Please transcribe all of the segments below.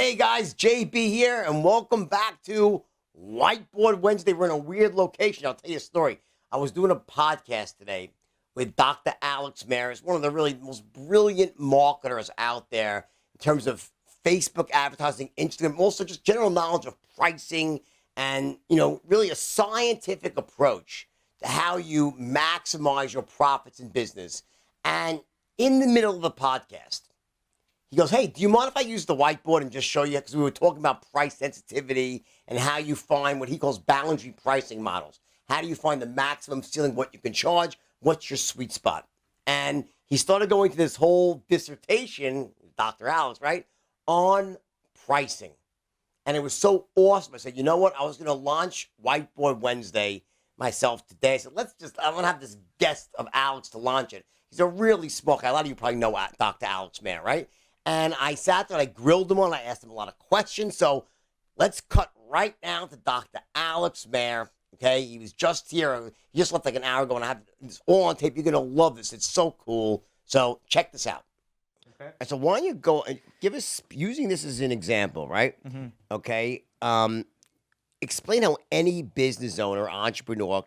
Hey guys, JB here, and welcome back to Whiteboard Wednesday. We're in a weird location. I'll tell you a story. I was doing a podcast today with Dr. Alex Mehr. He's one of the really most brilliant marketers out there in terms of Facebook advertising, Instagram, also just general knowledge of pricing and, really a scientific approach to how you maximize your profits in business. And in the middle of the podcast, he goes, hey, do you mind if I use the whiteboard and just show you? Because we were talking about price sensitivity and how you find what he calls boundary pricing models. How do you find the maximum ceiling, what you can charge? What's your sweet spot? And he started going to this whole dissertation, Dr. Alex, right, on pricing. And it was so awesome. I said, you know what? I was going to launch Whiteboard Wednesday myself today. I said, I'm going to have this guest of Alex to launch it. He's a really smart guy. A lot of you probably know Dr. Alex Mehr, right? And I sat there and I grilled him on. I asked him a lot of questions. So let's cut right now to Dr. Alex Mehr. Okay, he was just here. He just left like an hour ago, and I have this all on tape. You're gonna love this. It's so cool. So check this out. Okay. So why don't you go and give us, using this as an example, right? Mm-hmm. Okay. Explain how any business owner or entrepreneur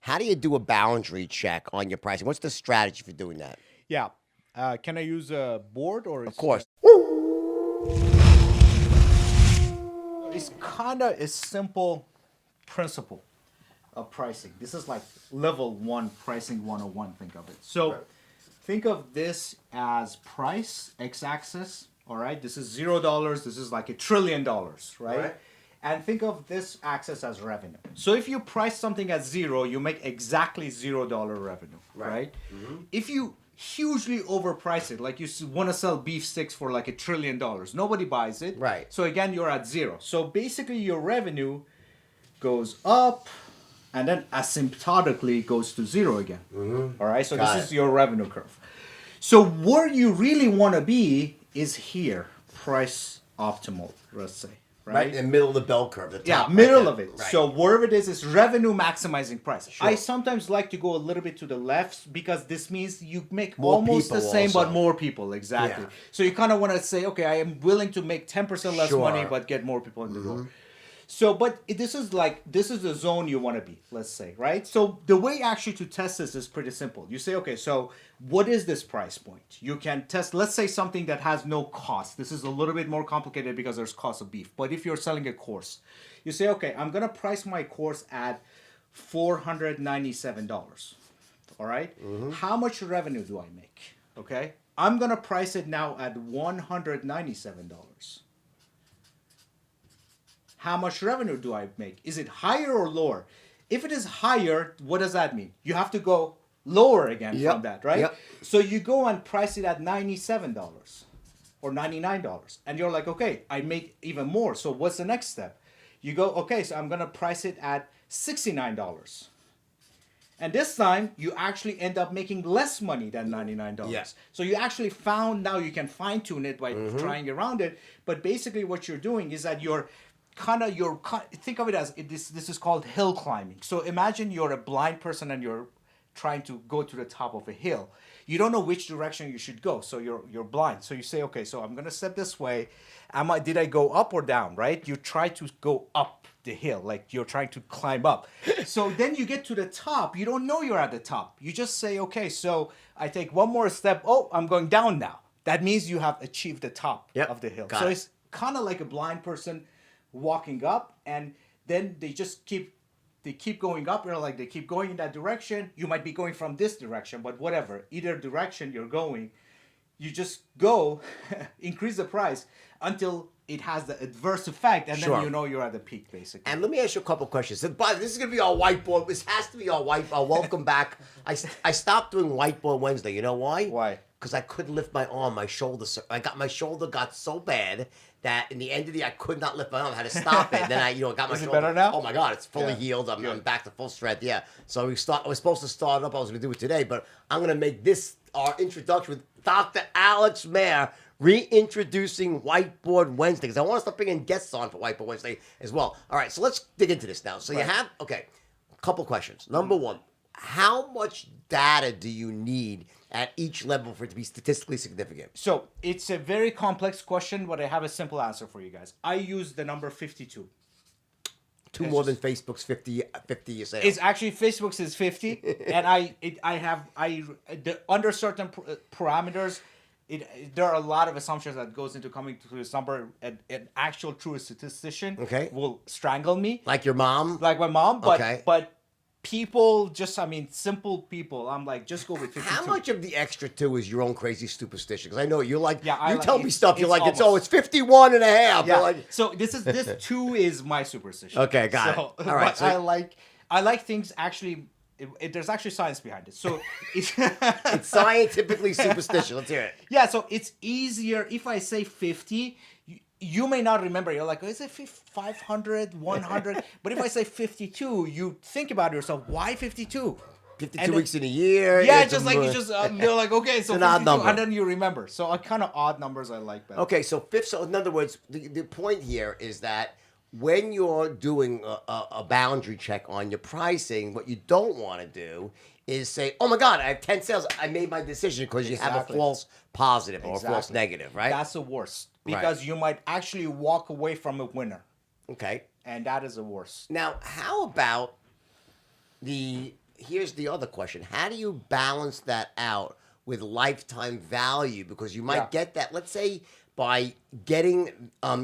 how do you do a boundary check on your pricing? What's the strategy for doing that? Yeah. Can I use a board or? Of course. It's kind of a simple principle of pricing. This is like level 1 pricing 101. Think of it. So think of this as price, x-axis. All right. This is $0. This is like $1 trillion, right? And think of this axis as revenue. So if you price something at 0, you make exactly $0 revenue, right? Mm-hmm. If you hugely overprice it, like you want to sell beef sticks for like $1 trillion, nobody buys it. Right. So again, you're at 0. So basically your revenue goes up and then asymptotically goes to 0 again. Mm-hmm. All right. So this is your revenue curve. So where you really want to be is here, price optimal, let's say. Right in the middle of the bell curve. The top, middle of it. Right. So wherever it is revenue maximizing price. Sure. I sometimes like to go a little bit to the left because this means you make more almost the same, but more people. Exactly. Yeah. So you kind of want to say, okay, I am willing to make 10% less money, but get more people in the door. So, but this is the zone you want to be, let's say, right? So the way actually to test this is pretty simple. You say, okay, so what is this price point? You can test, let's say something that has no cost. This is a little bit more complicated because there's cost of beef. But if you're selling a course, you say, okay, I'm going to price my course at $497. All right? Mm-hmm. How much revenue do I make? Okay? I'm going to price it now at $197. How much revenue do I make? Is it higher or lower? If it is higher, what does that mean? You have to go lower again from that, right? Yep. So you go and price it at $97 or $99. And you're like, okay, I make even more. So what's the next step? You go, okay, so I'm going to price it at $69. And this time, you actually end up making less money than $99. Yeah. So you actually found, now you can fine tune it by trying around it. But basically what you're doing is that think of it as this is called hill climbing. So imagine you're a blind person and you're trying to go to the top of a hill. You don't know which direction you should go, so you're blind. So you say, okay, so I'm gonna step this way. Did I go up or down? Right? You try to go up the hill, like you're trying to climb up. So then you get to the top. You don't know you're at the top. You just say, okay, so I take one more step. Oh, I'm going down now. That means you have achieved the top of the hill. So it's kind of like a blind person walking up, and then they just keep going up. Like they keep going in that direction. You might be going from this direction, but whatever, either direction you're going, you just go increase the price until it has the adverse effect, and then you know you're at the peak, basically. And let me ask you a couple questions. So, this is going to be our whiteboard. This has to be our whiteboard. Welcome back. I stopped doing Whiteboard Wednesday. You know why? Why? Because I couldn't lift my arm. My shoulder got so bad that in the end of the day, I could not lift my arm. I had to stop it. Then I got my shoulder. Is it better now? Oh my God, it's fully healed. I'm back to full strength. Yeah. So I was supposed to start up. I was going to do it today, but I'm going to make this our introduction with Dr. Alex Mehr, reintroducing Whiteboard Wednesday, because I want to start bringing guests on for Whiteboard Wednesday as well. All right, so let's dig into this now. So you have, a couple questions. Number one, how much data do you need at each level for it to be statistically significant? So it's a very complex question, but I have a simple answer for you guys. I use the number 52. Two more than Facebook's 50 sales. It's actually Facebook's is 50, and under certain parameters, there are a lot of assumptions that goes into coming to this number. An actual true statistician will strangle me, like your mom, like my mom. But people simple people. I'm like, just go with 52. How much of the extra 2 is your own crazy superstition? Because I know you're like, you tell me it's, stuff. You're like, almost, it's 51 and a half. Yeah. Like, so this 2 is my superstition. Okay, got it. All right. So I like things actually. There's actually science behind it. So it's scientifically superstition. Let's hear it. Yeah. So it's easier if I say 50. You may not remember. You're like, is it 500, 100? But if I say 52, you think about yourself. Why 52? 52 weeks in a year. Yeah, you're like, okay, so 52, odd number. and then you remember. So kind of odd numbers I like better. Okay, so in other words, the point here is that when you're doing a boundary check on your pricing, what you don't want to do is say, oh my God, I have 10 sales. I made my decision because you have a false positive or a false negative, right? That's the worst. Because you might actually walk away from a winner. Okay. And that is the worst. Now, how about here's the other question. How do you balance that out with lifetime value? Because you might get that, let's say, by you're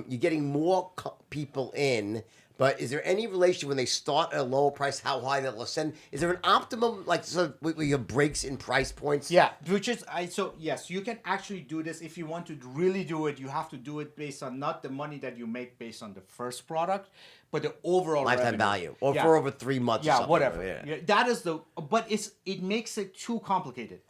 getting more people in, but is there any relation when they start at a lower price, how high they'll ascend? Is there an optimum, where you have breaks in price points? Yeah, yes, you can actually do this. If you want to really do it, you have to do it based on not the money that you make based on the first product, but the overall lifetime value, or for over 3 months. Yeah, or something. whatever. Yeah. That is but it makes it too complicated.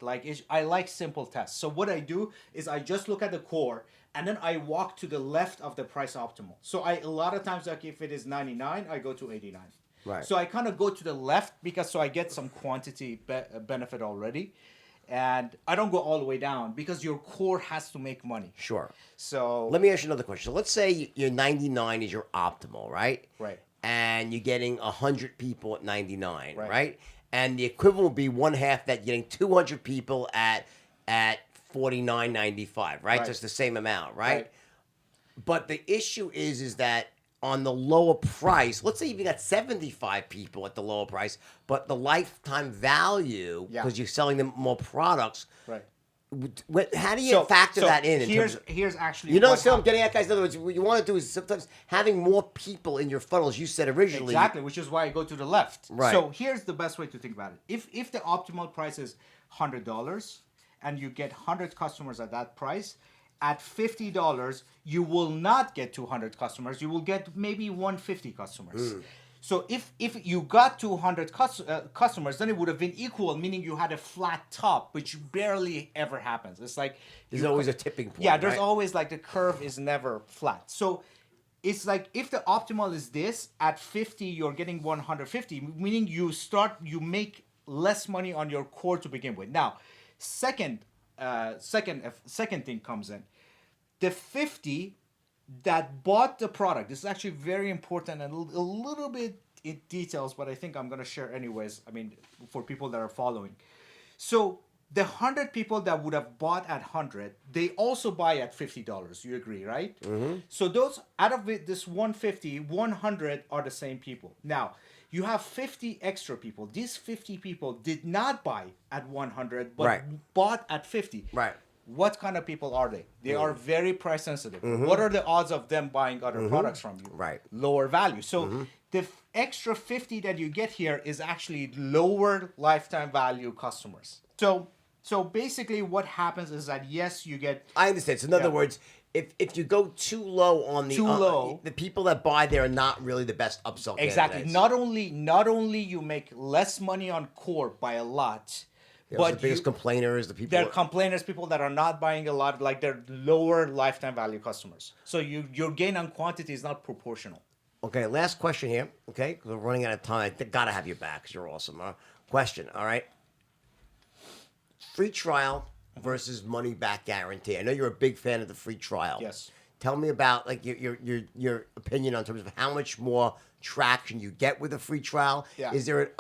I like simple tests. So what I do is I just look at the core, and then I walk to the left of the price optimal. So a lot of times, like if it is 99, I go to 89. Right. So I kind of go to the left so I get some quantity benefit already. And I don't go all the way down because your core has to make money. Sure. So let me ask you another question. So let's say your 99 is your optimal, right? Right. And you're getting 100 people at 99, right? And the equivalent would be one half that, you're getting 200 people at $49.95, right? So it's the same amount, right? But the issue is that on the lower price, let's say you got 75 people at the lower price, but the lifetime value, because you're selling them more products, how do you factor that in? Here's actually, I'm getting at, guys. In other words, what you want to do is sometimes having more people in your funnel, as you said originally. Exactly, which is why I go to the left. Right. So here's the best way to think about it. If the optimal price is $100 and you get 100 customers at that price, at $50, you will not get 200 customers. You will get maybe 150 customers. So if you got 200 customers, then it would have been equal, meaning you had a flat top, which barely ever happens. It's like there's always a tipping point. Yeah, there's always the curve is never flat. So it's like if the optimal is this, at 50 you're getting 150, meaning you make less money on your core to begin with. Now, second thing comes in. The 50 that bought the product, this is actually very important and a little bit in details, but I think I'm going to share anyways, for people that are following. So the 100 people that would have bought at 100, they also buy at $50. You agree, right? Mm-hmm. So those, out of it, this 150, 100 are the same people. Now, you have 50 extra people. These 50 people did not buy at 100, but bought at 50. Right. What kind of people are they? They are very price sensitive. What are the odds of them buying other products from you? Right. Lower value. So the extra 50 that you get here is actually lower lifetime value customers. So basically what happens is that, yes, you get... I understand. So in other words, if you go too low on the people that buy there are not really the best upsell Exactly. candidates. Not only you make less money on core by a lot, but the biggest complainers, the people. They're complainers, people that are not buying a lot, they're lower lifetime value customers. So your gain on quantity is not proportional. Okay, last question here. Okay, we're running out of time. I gotta have you back because you're awesome. Question. All right. Free trial versus money back guarantee. I know you're a big fan of the free trial. Yes. tell me about like your opinion on terms of how much more traction you get with a free trial. Yeah. Is there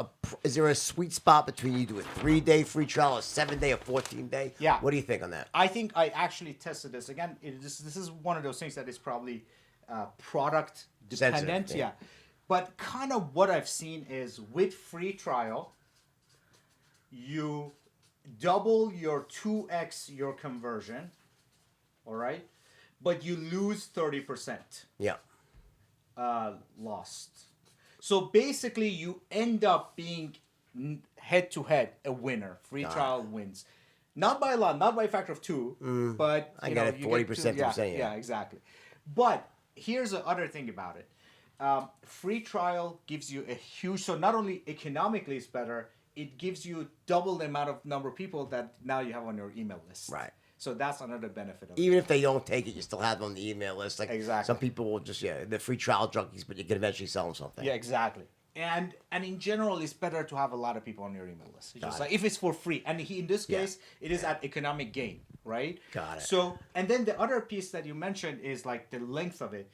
a sweet spot between you do a 3-day free trial, a 7-day, a 14-day? Yeah. What do you think on that? I think I actually tested this again. This is one of those things that is probably product dependent. Sensitive, Yeah. But kind of what I've seen is with free trial, you double your 2x your conversion, all right? But you lose 30%. Yeah. Lost. So basically, you end up being head to head a winner. Free trial wins, not by a lot, not by a factor of 2, but I get it, 40%. Yeah, exactly. But here's the other thing about it: free trial gives you a huge. So not only economically it's better, it gives you double the amount of number of people that now you have on your email list. Right. So that's another benefit of it. Even if they don't take it, you still have them on the email list. Like Exactly. some people will just the free trial junkies, but you can eventually sell them something. Yeah, exactly. And in general, it's better to have a lot of people on your email list. It's just Got like if it's for free, and in this Yeah. case, it is at economic gain, right? Got it. So, and then the other piece that you mentioned is like the length of it.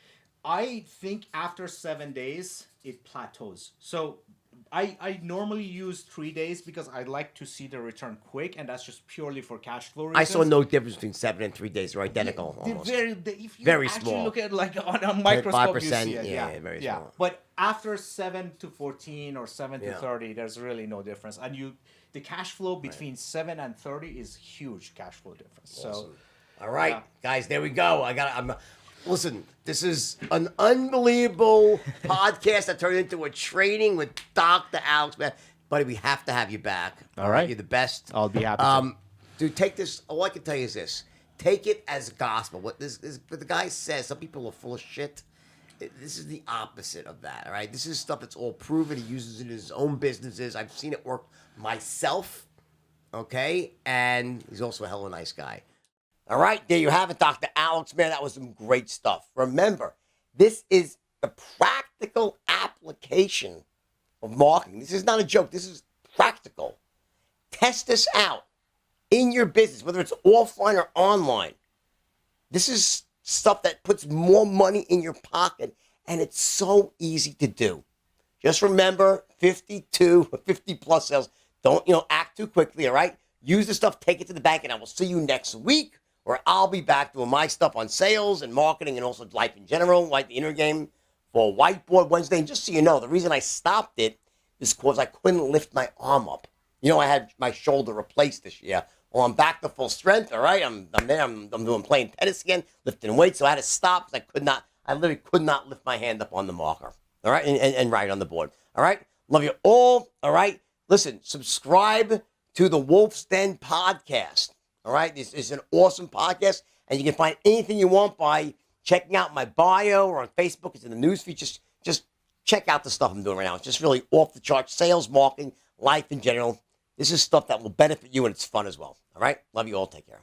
I think after 7 days, it plateaus. So I normally use 3 days because I like to see the return quick, and that's just purely for cash flow reasons. I saw no difference between 7 and 3 days. They're identical They're almost. if you Very actually small. look at it like on a microscope, you 5%, see it. yeah, very small. But after 7 to 14 or 7 to Yeah. 30, there's really no difference. And the cash flow between 7 and 30 is huge cash flow difference. Awesome. So All right, Yeah. guys, there we go. Listen, this is an unbelievable podcast that turned into a training with Dr. Alex Mehr. Buddy, we have to have you back. All right. You're the best. I'll be happy to. Dude, take this. All I can tell you is this. Take it as gospel. What the guy says, some people are full of shit. This is the opposite of that, all right? This is stuff that's all proven. He uses it in his own businesses. I've seen it work myself, okay? And he's also a hell of a nice guy. All right, there you have it, Dr. Alex Mehr. That was some great stuff. Remember, this is the practical application of marketing. This is not a joke. This is practical. Test this out in your business, whether it's offline or online. This is stuff that puts more money in your pocket, and it's so easy to do. Just remember, 50 plus sales. Don't, act too quickly, all right? Use the stuff, take it to the bank, and I will see you next week, where I'll be back doing my stuff on sales and marketing and also life in general, like the inner game for Whiteboard Wednesday. And just so you know, the reason I stopped it is because I couldn't lift my arm up. I had my shoulder replaced this year. Well, I'm back to full strength, all right? I'm there. I'm playing tennis again, lifting weights. So I had to stop because I literally could not lift my hand up on the marker, all right? And write on the board, all right? Love you all, all right? Listen, subscribe to the Wolf's Den podcast, all right? This is an awesome podcast, and you can find anything you want by checking out my bio or on Facebook. It's in the newsfeed. Just check out the stuff I'm doing right now. It's just really off the charts, sales, marketing, life in general. This is stuff that will benefit you, and it's fun as well. All right? Love you all. Take care.